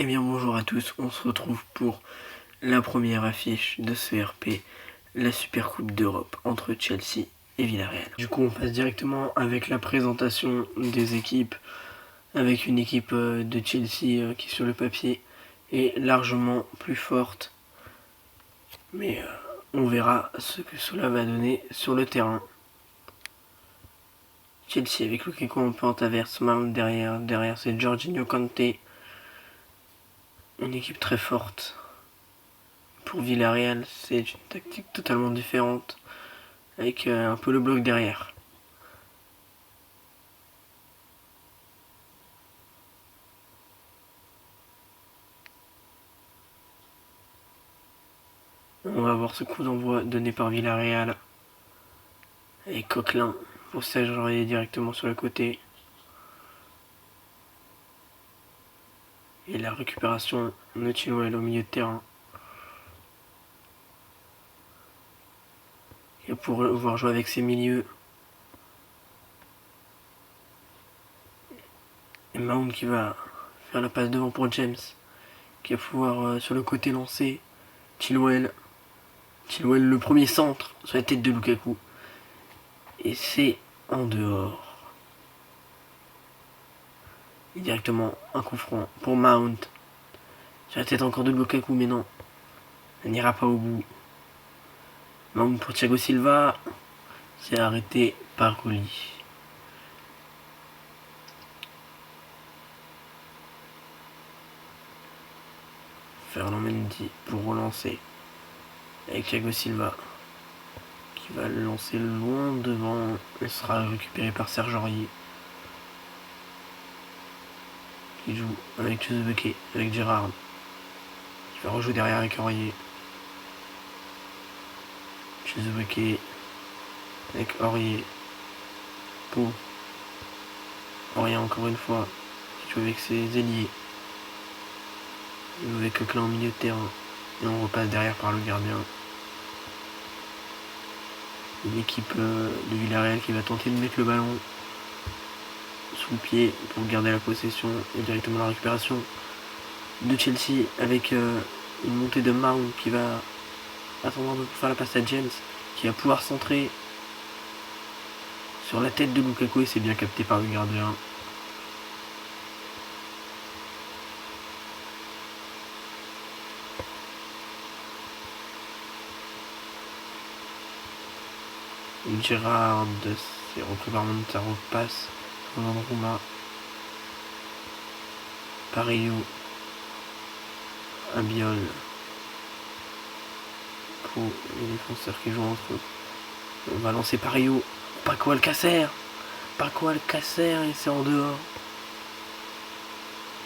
Eh bien bonjour à tous, on se retrouve pour la première affiche de ce RP, la Super Coupe d'Europe entre Chelsea et Villarreal. Du coup on passe directement avec la présentation des équipes, avec une équipe de Chelsea qui sur le papier est largement plus forte, mais on verra ce que cela va donner sur le terrain. Chelsea avec Lukaku en pente averse, Mount derrière c'est Jorginho Kanté, une équipe très forte. Pour Villarreal, c'est une tactique totalement différente, avec un peu le bloc derrière. On va voir ce coup d'envoi donné par Villarreal, avec Coquelin pour Serge Aurier directement sur le côté. Et la récupération de Chilwell au milieu de terrain. Et pour pouvoir jouer avec ses milieux. Et Mount qui va faire la passe devant pour James, qui va pouvoir sur le côté lancer Chilwell. Chilwell le premier centre sur la tête de Lukaku. Et c'est en dehors. Et directement un coup franc pour Mount. Sur la tête encore de Lukaku, mais non. Elle n'ira pas au bout. Mount pour Thiago Silva. C'est arrêté par Gully. Ferland Mendy pour relancer. Avec Thiago Silva. Qui va le lancer loin devant. Il sera récupéré par Serge Aurier. Qui joue avec Chukwueze, avec Gérard. Qui va rejouer derrière avec Aurier. Chukwueze avec Aurier. Pour Aurier encore une fois. Qui joue avec ses ailiers. Avec Coquelin au milieu de terrain. Et on repasse derrière par le gardien. Une équipe de Villarreal qui va tenter de mettre le ballon sous le pied pour garder la possession et directement la récupération de Chelsea avec une montée de Mount qui va attendre pour faire la passe à James qui va pouvoir centrer sur la tête de Lukaku et c'est bien capté par le gardien. Gérard, c'est repris par Montaro, passe Donnarumma, Parejo, Albiol pour les défenseurs qui jouent entre eux. On va lancer Parejo, Paco Alcacer et c'est en dehors.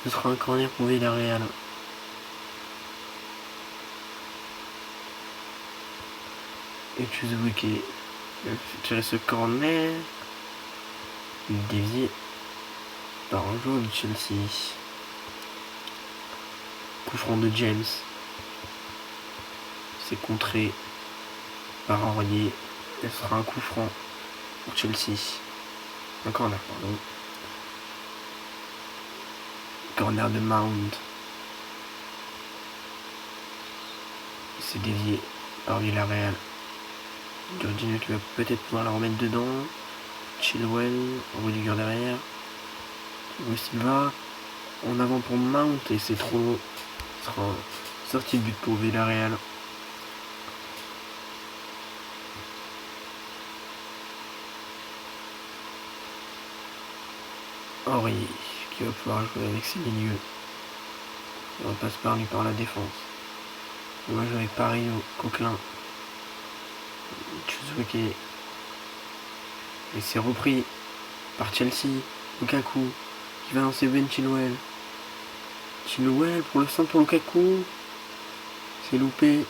Ce sera un corner pour Villarreal. Et Chukwueze il a tiré ce corner dévié par un joueur de Chelsea. Coup franc de James. C'est contré par Aurier. Ce sera un coup franc pour Chelsea. Un corner, pardon. Corner de Mount. C'est dévié par Villarreal. Jorginho qui va peut-être pouvoir la remettre dedans. Chilwell, Rudiger derrière. Thiago Silva. En avant pour Mount et c'est trop long. Ce sera sortie de but pour Villarreal. Aurier qui va pouvoir jouer avec ses milieux. On passe par lui par la défense. On va jouer avec Parejo, Coquelin. Chukwueze. Et c'est repris par Chelsea. Lukaku qui va lancer Ben Chilwell. Chilwell pour le centre pour Lukaku. C'est loupé.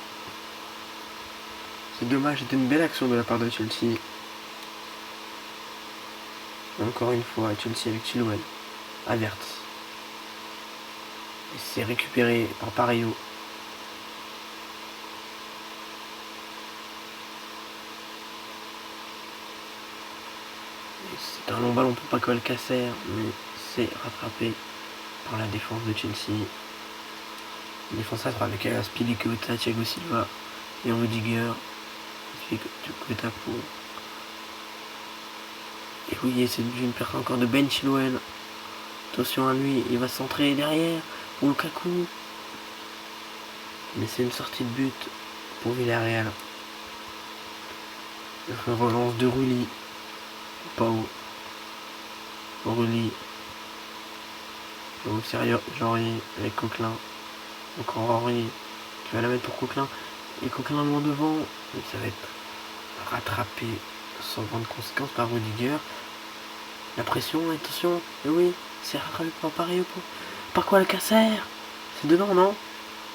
C'est dommage, c'était une belle action de la part de Chelsea. Encore une fois, Chelsea avec Chilwell. Havertz. Et c'est récupéré par Parejo. C'est un long ballon pour Paco Alcacer, mais c'est rattrapé par la défense de Chelsea. Une défense à 3 avec Azpilicueta, Thiago Silva et Rudiger. Azpilicueta pour... Et oui, c'est une perte encore de Ben Chilwell. Attention à lui, il va centrer derrière pour Lukaku. Mais c'est une sortie de but pour Villarreal. Relance de Rulli. Pas haut. Rulli. Donc sérieux, Henry avec Coquelin. Encore Henry qui va la mettre pour Coquelin. Et Coquelin loin devant. Mais ça va être rattrapé sans grande conséquence par Rudiger. La pression, attention. Et oui, c'est rattrapé par quoi le Alcacer. C'est dedans, non?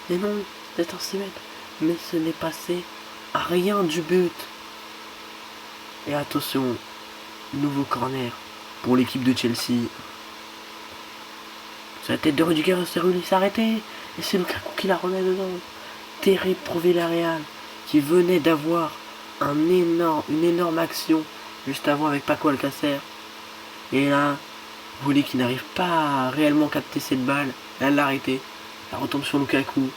Mais non, c'est un 6 mètres. Mais ce n'est passé à rien du but. Et attention, nouveau corner pour l'équipe de Chelsea. Sur la tête de Rudiger, c'est Rulli s'est arrêté. Et c'est Lukaku qui la remet dedans. Terrible pour Villarreal, qui venait d'avoir une énorme action juste avant avec Paco Alcacer. Et là, Rulli qui n'arrive pas à réellement capter cette balle. Elle l'a arrêté. Elle retombe sur Lukaku.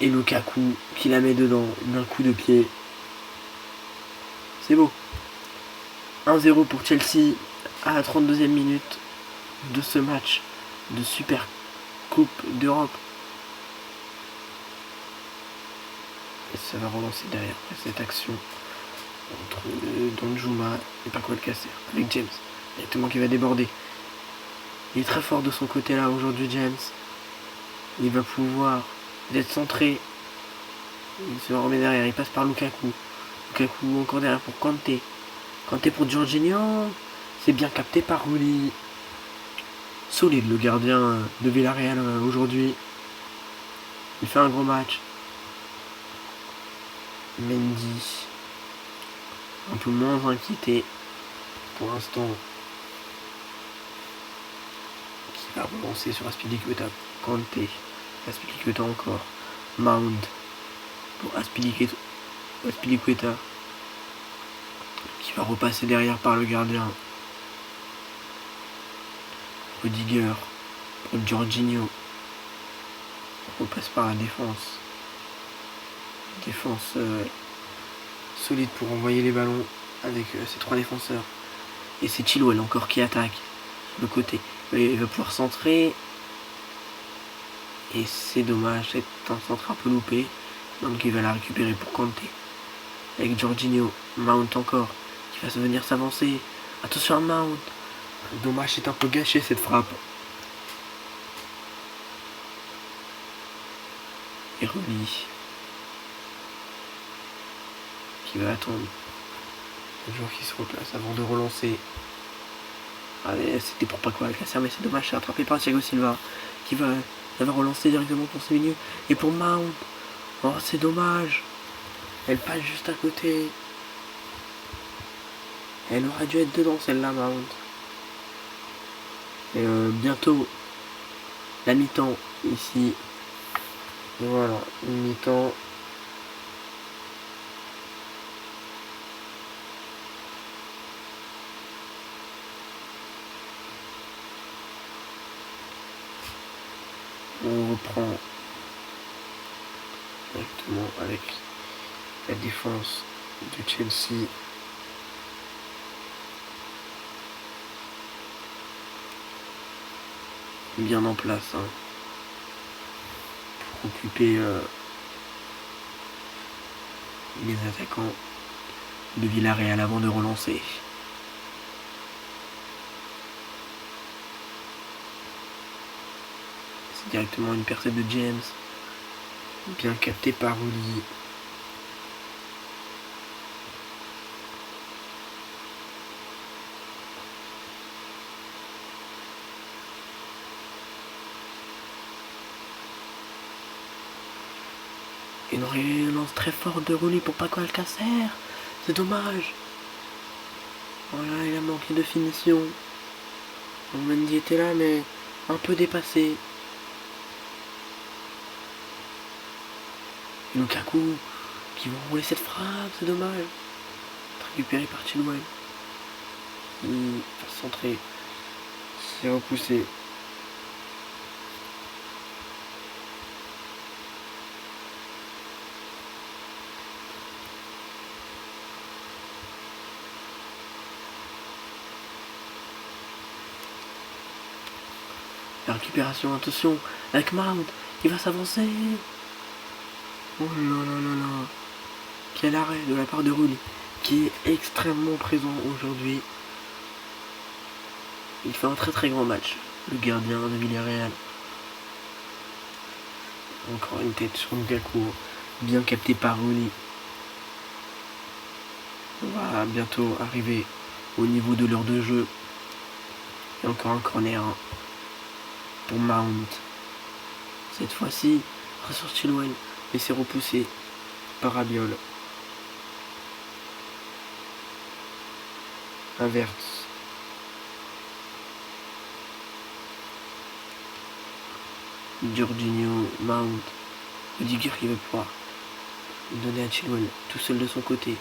Et Lukaku qui la met dedans d'un coup de pied. C'est beau. 1-0 pour Chelsea à la 32e minute de ce match de Super Coupe d'Europe. Et ça va relancer derrière cette action entre Danjuma et Paco Alcacer avec James directement qui va déborder. Il est très fort de son côté là aujourd'hui, James. Il va pouvoir être centré. Il se remet derrière, il passe par Lukaku. Lukaku encore derrière pour Kanté. Kanté pour Jorginho. C'est bien capté par Rulli. Solide le gardien de Villarreal aujourd'hui. Il fait un gros match. Mendy. Un peu moins inquiété pour l'instant. Qui va relancer sur Azpilicueta. Kanté. Azpilicueta encore. Mount. Pour Azpilicueta. Qui va repasser derrière par le gardien. Rudiger. Pour Jorginho. On repasse par la défense. Défense solide pour envoyer les ballons avec ces trois défenseurs. Et c'est Chilwell encore qui attaque de côté. Il va pouvoir centrer. Et c'est dommage, c'est un centre un peu loupé. Donc il va la récupérer pour Kanté. Avec Jorginho. Mount encore. Qui va se venir s'avancer. Attention à Mount. Dommage, c'est un peu gâché cette frappe. Et Rulli. Qui va attendre. Le joueur qui se replace avant de relancer. Allez, c'était pour Paco Alcacer, mais c'est dommage, c'est attrapé par Thiago Silva. Qui va relancer directement pour ses milieux. Et pour Mount. Oh, c'est dommage. Elle passe juste à côté. Elle aurait dû être dedans celle-là, Mount. Et bientôt la mi-temps ici. Voilà, une mi-temps. On reprend directement avec la défense de Chelsea. Bien en place hein, pour occuper les attaquants de Villarreal avant de relancer. C'est directement une percée de James, bien capté par Rulli. Une relance très forte de Rulli pour Paco Alcacer. C'est dommage. Voilà, il a manqué de finition. Mendy était là, mais un peu dépassé. Et Lukaku qui va rouler cette frappe, c'est dommage. Récupéré par Chilwell. Il va centrer. C'est repoussé. La récupération, attention, avec Mount, il va s'avancer. Oh là là là là. Quel arrêt de la part de Rooney, qui est extrêmement présent aujourd'hui. Il fait un très très grand match, le gardien de Villarreal. Encore une tête sur Lukaku, bien capté par Rooney. On va bientôt arriver au niveau de l'heure de jeu. Et encore un corner pour Mount. Cette fois-ci, sur Chilwell, mais c'est repoussé par Rabiot. Havertz. Jorginho, Mount. Rudiger qui va pouvoir donner à Chilwell tout seul de son côté.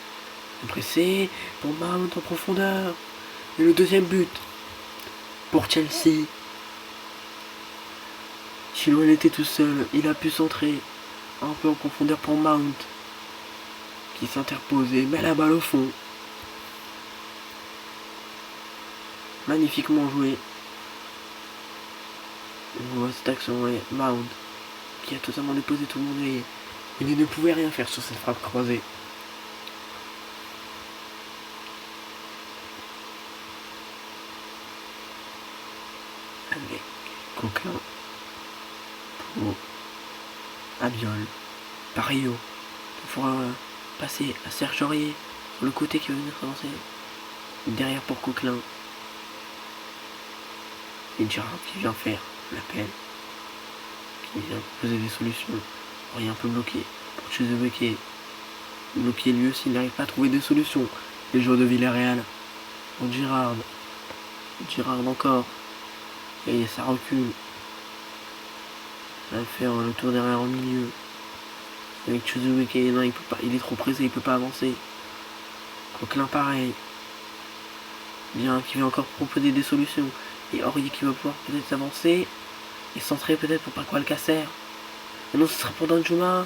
Pressé pour Mount en profondeur. Et le deuxième but pour Chelsea. Chilwell était tout seul. Il a pu centrer un peu en profondeur pour Mount, qui s'interpose et met la balle au fond. Magnifiquement joué. On voit cette action et Mount qui a totalement déposé tout le monde et il ne pouvait rien faire sur cette frappe croisée. Avec Coquelin pour Albiol, Parillo pour passer à Serge Aurier sur le côté qui va venir s'avancer. Derrière pour Coquelin. Et Gerrard qui vient faire l'appel, qui vient poser des solutions. Rien peut bloquer pour Chukwueze. Bloqué lui aussi, il n'arrive pas à trouver des solutions. Les joueurs de Villarreal. Pour Gerrard. Gerrard encore. Et ça recule. Ça va faire le tour derrière au milieu. Avec Chukwueze, non, il peut pas, il est trop pressé, il peut pas avancer. Coquelin pareil. Bien qui vient encore proposer des solutions. Et Aurier qui va pouvoir peut-être s'avancer. Et centrer peut-être pour Paco Alcacer. Mais non, ce sera pour Danjuma.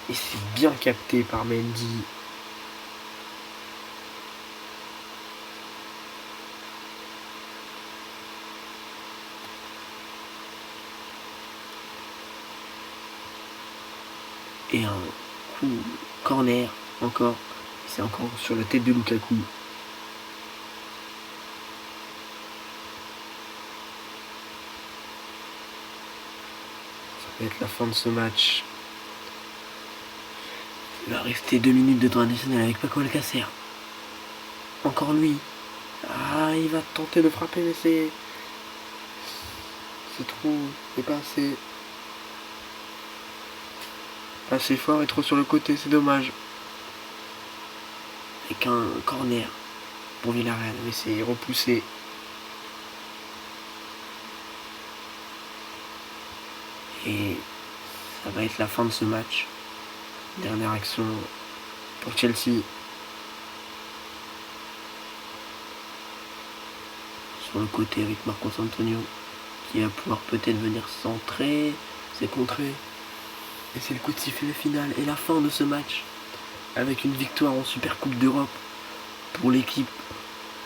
Et c'est bien capté par Mendy. Et un coup corner encore. C'est encore sur la tête de Lukaku. Ça va être la fin de ce match. Il va rester 2 minutes de temps additionnel avec Paco Alcacer. Encore lui. Ah, il va tenter de frapper, mais c'est trop. C'est pas assez fort et trop sur le côté, c'est dommage. Avec un corner pour Villarreal, mais c'est repoussé. Et ça va être la fin de ce match. Dernière action pour Chelsea. Sur le côté avec Marcos Antonio, qui va pouvoir peut-être venir centrer. C'est contré. Et c'est le coup de sifflet final et la fin de ce match. Avec une victoire en Super Coupe d'Europe pour l'équipe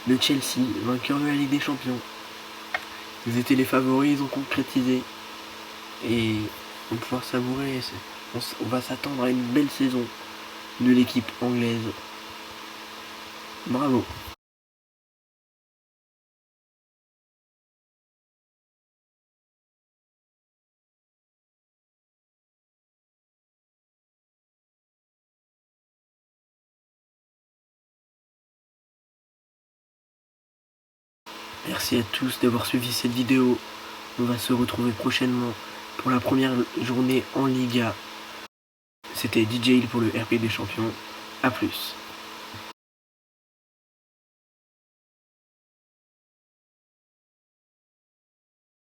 de Chelsea, vainqueur de la Ligue des Champions. Ils étaient les favoris, ils ont concrétisé. Et on va pouvoir savourer. On va s'attendre à une belle saison de l'équipe anglaise. Bravo. Merci à tous d'avoir suivi cette vidéo. On va se retrouver prochainement pour la première journée en Liga. C'était DJ Hill pour le RP des Champions. A plus.